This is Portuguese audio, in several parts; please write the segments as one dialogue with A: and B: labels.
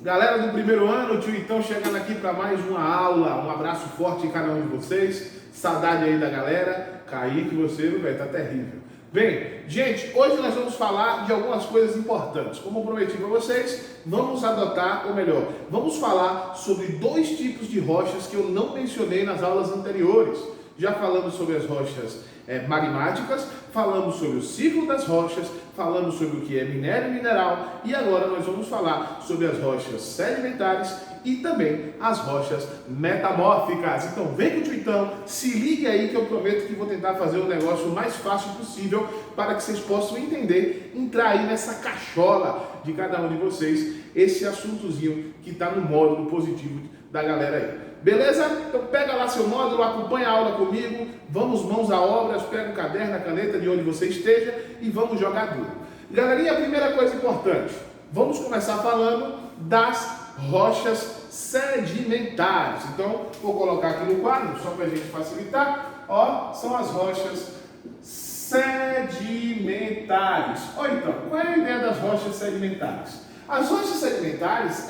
A: Galera do primeiro ano, o tio Itão chegando aqui para mais uma aula. Um abraço forte em cada um de vocês. Saudade aí da galera. Kaique, você, velho, tá terrível. Bem, gente, hoje nós vamos falar de algumas coisas importantes. Como eu prometi para vocês, vamos adotar, ou melhor, vamos falar sobre dois tipos de rochas que eu não mencionei nas aulas anteriores. Já falamos sobre as rochas magmáticas, falamos sobre o ciclo das rochas, falamos sobre o que é minério e mineral e agora nós vamos falar sobre as rochas sedimentares e também as rochas metamórficas. Então vem com o tio Itão, se ligue aí que eu prometo que vou tentar fazer o negócio o mais fácil possível para que vocês possam entender, entrar aí nessa cachola de cada um de vocês, esse assuntozinho que está no módulo positivo da galera aí. Beleza? Então pega lá seu módulo, acompanha a aula comigo, vamos mãos à obra, pega o caderno, a caneta de onde você esteja e vamos jogar duro. Galerinha, a primeira coisa importante, vamos começar falando das rochas sedimentares. Então, vou colocar aqui no quadro, só para a gente facilitar, ó, são as rochas sedimentares. Ó, então, qual é a ideia das rochas sedimentares? As rochas sedimentares,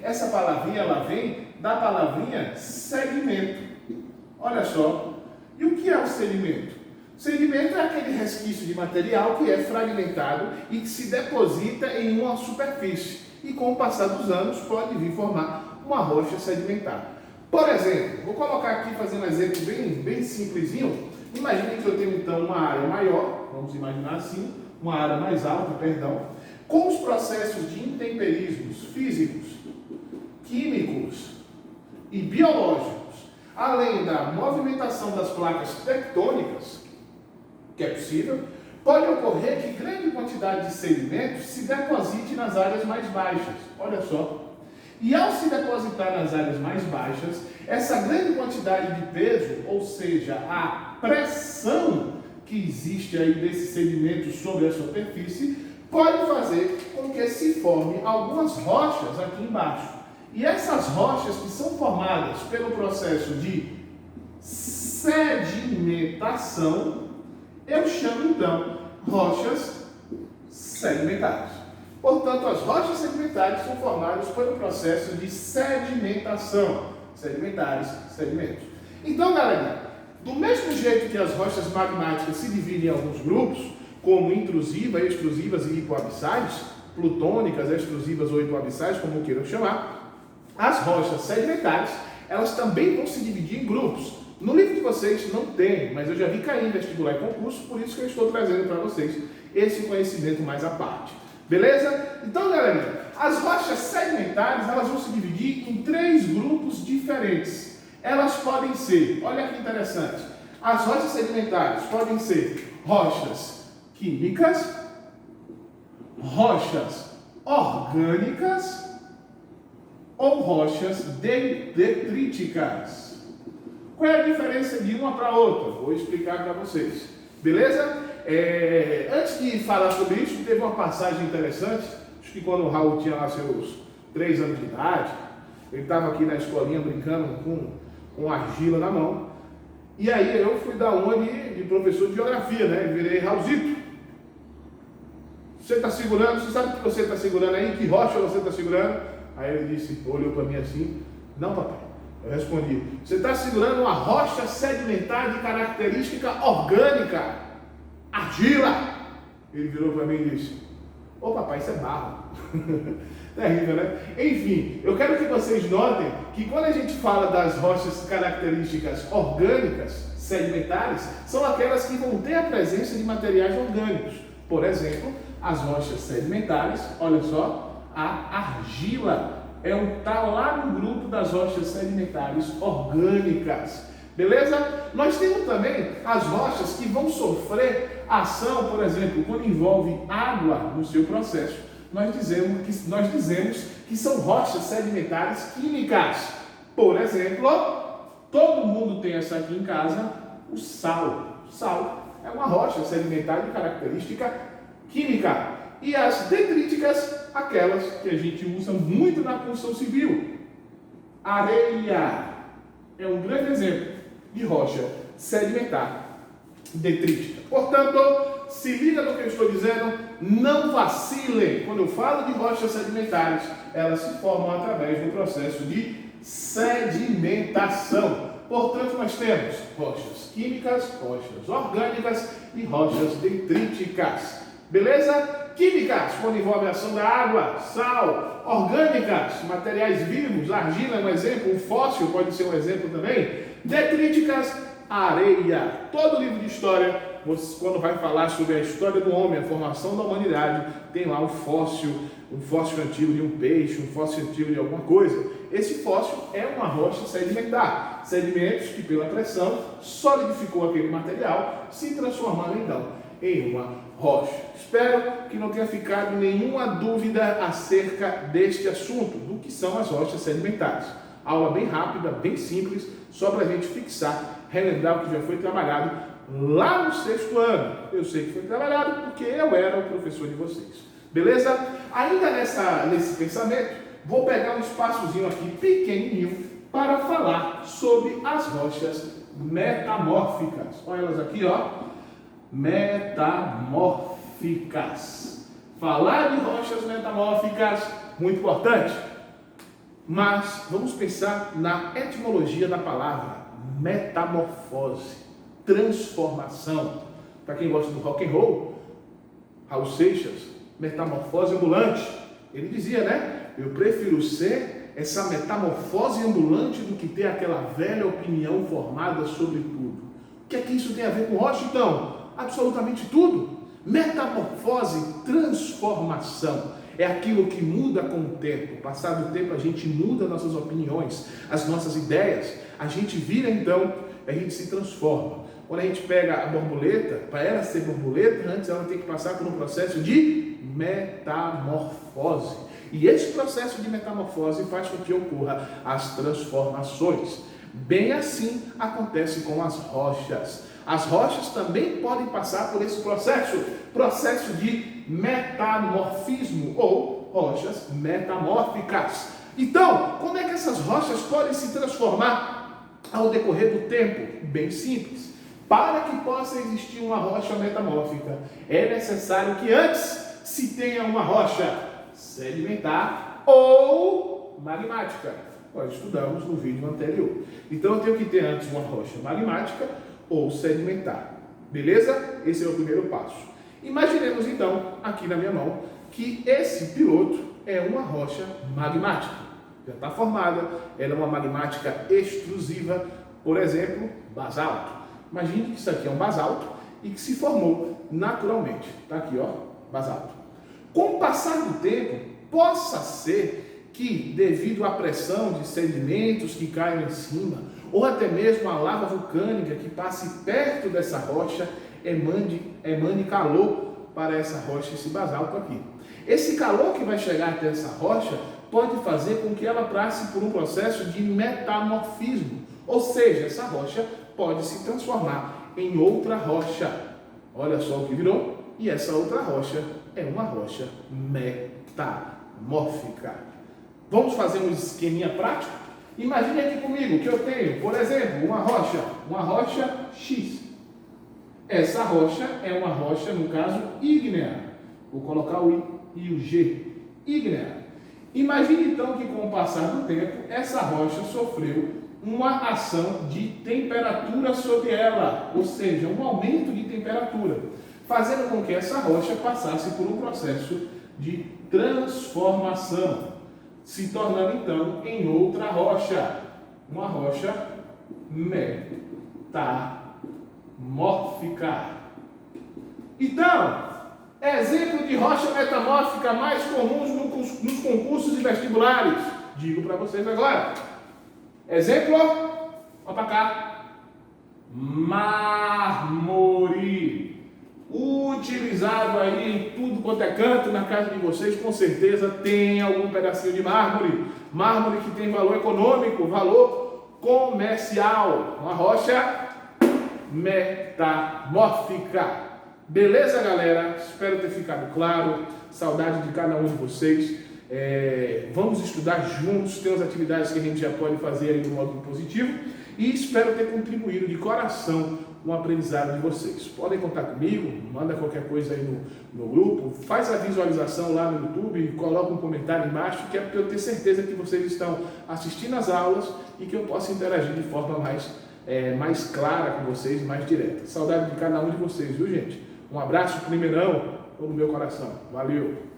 A: essa palavrinha, ela vem da palavrinha sedimento. Olha só. E o que é o sedimento? Sedimento é aquele resquício de material que é fragmentado e que se deposita em uma superfície. E com o passar dos anos pode vir formar uma rocha sedimentar. Por exemplo, vou colocar aqui, fazer um exemplo bem simplesinho. Imagine que eu tenho então uma área maior, vamos imaginar assim, uma área mais alta, perdão, com os processos de intemperismos físicos, químicos e biológicos, além da movimentação das placas tectônicas, que é possível, pode ocorrer que grande quantidade de sedimentos se deposite nas áreas mais baixas. Olha só. E ao se depositar nas áreas mais baixas, essa grande quantidade de peso, ou seja, a pressão que existe aí desse sedimento sobre a superfície, pode fazer com que se forme algumas rochas aqui embaixo. E essas rochas que são formadas pelo processo de sedimentação, eu chamo então rochas sedimentares. Portanto, as rochas sedimentares são formadas pelo processo de sedimentação. Sedimentares, sedimentos. Então, galera, do mesmo jeito que as rochas magmáticas se dividem em alguns grupos, como intrusiva, extrusivas e hipoabissais, plutônicas, extrusivas ou hipoabissais, como queiram chamar, as rochas sedimentares, elas também vão se dividir em grupos. No livro de vocês não tem, mas eu já vi cair em vestibular e concurso, por isso que eu estou trazendo para vocês esse conhecimento mais à parte. Beleza? Então, galera, as rochas sedimentares, elas vão se dividir em 3 grupos diferentes. Elas podem ser, olha que interessante, as rochas sedimentares podem ser rochas químicas, rochas orgânicas ou rochas detríticas. Qual é a diferença de uma para outra? Vou explicar para vocês. Beleza? Antes de falar sobre isso, teve uma passagem interessante. Acho que quando o Raul tinha lá seus 3 anos de idade, ele estava aqui na escolinha brincando com argila na mão. E aí eu fui dar uma de professor de geografia, né? Virei Raulzito. Você está segurando, você sabe o que você está segurando aí? Que rocha você está segurando? Aí ele disse, olhou para mim assim, não, papai. Eu respondi, você está segurando uma rocha sedimentar de característica orgânica, argila. Ele virou para mim e disse, ô papai, isso é barro. Terrível, né? Enfim, eu quero que vocês notem que quando a gente fala das rochas características orgânicas, sedimentares, são aquelas que vão ter a presença de materiais orgânicos. Por exemplo, as rochas sedimentares, olha só, a argila está lá no grupo das rochas sedimentares orgânicas. Beleza? Nós temos também as rochas que vão sofrer ação, por exemplo, quando envolve água no seu processo. Nós dizemos que são rochas sedimentares químicas. Por exemplo, todo mundo tem essa aqui em casa, o sal. O sal é uma rocha sedimentar de característica química. E as detríticas, aquelas que a gente usa muito na construção civil. Areia é um grande exemplo de rocha sedimentar detrítica. Portanto, se liga no que eu estou dizendo, não vacilem. Quando eu falo de rochas sedimentares, elas se formam através do processo de sedimentação. Portanto, nós temos rochas químicas, rochas orgânicas e rochas detríticas. Beleza? Químicas, quando envolve a ação da água, sal. Orgânicas, materiais vivos, argila é um exemplo, um fóssil pode ser um exemplo também. Detríticas, areia. Todo livro de história, quando vai falar sobre a história do homem, a formação da humanidade, tem lá um fóssil antigo de um peixe, um fóssil antigo de alguma coisa. Esse fóssil é uma rocha sedimentar. Sedimentos que pela pressão solidificou aquele material, se transformando então em uma rocha. Espero que não tenha ficado nenhuma dúvida acerca deste assunto, do que são as rochas sedimentares. Aula bem rápida, bem simples, só para a gente fixar, relembrar o que já foi trabalhado lá no 6º ano. Eu sei que foi trabalhado porque eu era o professor de vocês. Beleza? Ainda nesse pensamento, vou pegar um espaçozinho aqui pequenininho para falar sobre as rochas metamórficas. Olha elas aqui, ó. Metamórficas. Falar de rochas metamórficas, muito importante. Mas vamos pensar na etimologia da palavra metamorfose, transformação. Para quem gosta do rock and roll, Raul Seixas, metamorfose ambulante. Ele dizia, né? Eu prefiro ser essa metamorfose ambulante do que ter aquela velha opinião formada sobre tudo. O que é que isso tem a ver com rocha, então? Absolutamente tudo. Metamorfose, transformação. É aquilo que muda com o tempo. Passado o tempo a gente muda nossas opiniões, as nossas ideias. A gente vira então, a gente se transforma. Quando a gente pega a borboleta, para ela ser borboleta, antes ela tem que passar por um processo de metamorfose. E esse processo de metamorfose faz com que ocorra as transformações. Bem assim acontece com as rochas. As rochas também podem passar por esse processo de metamorfismo ou rochas metamórficas. Então, como é que essas rochas podem se transformar ao decorrer do tempo? Bem simples. Para que possa existir uma rocha metamórfica, é necessário que antes se tenha uma rocha sedimentar ou magmática. Nós estudamos no vídeo anterior. Então eu tenho que ter antes uma rocha magmática ou sedimentar. Beleza? Esse é o primeiro passo. Imaginemos então, aqui na minha mão, que esse piloto é uma rocha magmática. Já está formada, ela é uma magmática extrusiva, por exemplo, basalto. Imagine que isso aqui é um basalto e que se formou naturalmente. Está aqui, ó, basalto. Com o passar do tempo, possa ser que, devido à pressão de sedimentos que caem em cima, ou até mesmo a lava vulcânica que passe perto dessa rocha, emane calor para essa rocha, esse basalto aqui. Esse calor que vai chegar até essa rocha pode fazer com que ela passe por um processo de metamorfismo, ou seja, essa rocha pode se transformar em outra rocha. Olha só o que virou, e essa outra rocha é uma rocha metamórfica. Vamos fazer um esqueminha prático? Imagine aqui comigo que eu tenho, por exemplo, uma rocha X. Essa rocha é uma rocha, no caso, ígnea. Vou colocar o I e o G. Ígnea. Imagine então que com o passar do tempo, essa rocha sofreu uma ação de temperatura sobre ela, ou seja, um aumento de temperatura, fazendo com que essa rocha passasse por um processo de transformação, se tornando então em outra rocha, uma rocha metamórfica. Então, exemplo de rocha metamórfica mais comuns nos concursos e vestibulares. Digo para vocês agora. Exemplo, olha para cá. Mármore. Utilizado aí em tudo quanto é canto, na casa de vocês, com certeza tem algum pedacinho de mármore. Mármore que tem valor econômico, valor comercial. Uma rocha metamórfica. Beleza, galera? Espero ter ficado claro. Saudade de cada um de vocês. Vamos estudar juntos. Tem as atividades que a gente já pode fazer aí no módulo positivo. E espero ter contribuído de coração no aprendizado de vocês. Podem contar comigo, manda qualquer coisa aí no grupo, faz a visualização lá no YouTube, coloca um comentário embaixo, que é para eu ter certeza que vocês estão assistindo às aulas e que eu possa interagir de forma mais clara com vocês, mais direta. Saudade de cada um de vocês, viu, gente? Um abraço, primeirão, no meu coração. Valeu!